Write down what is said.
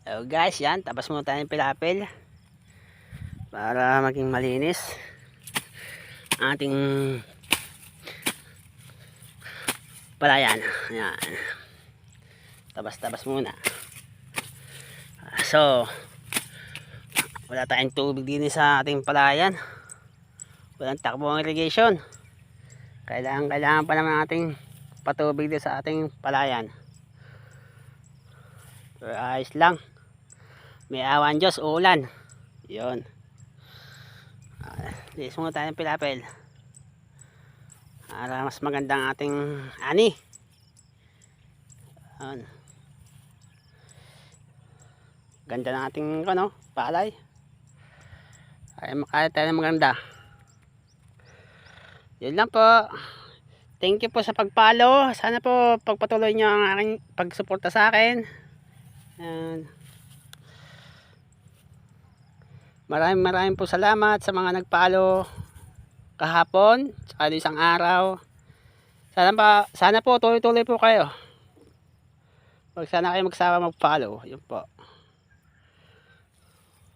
So guys, yan, tapos muna tayo ng pilapil para maging malinis ang ating palayan. Ayan, tabas muna. So wala tayong tubig din sa ating palayan, walang takbo ang irrigation. Kailangan pa naman nating patubig din sa ating palayan. So, ayos lang, may awan Diyos, ulan. Yun, linis muna tayo ng pilapil para mas magandang ating ani. Yun, ganda ng ating palay ay makaya tayo ng maganda. Yun lang po. Thank you po sa pag-follow. Sana po pagpatuloy nyo ang aking pagsuporta sa akin. And maraming po salamat sa mga nag-follow kahapon saka isang araw. Sana po tuloy-tuloy po kayo. Huwag sana kayo magsawa mag-follow. Yun po.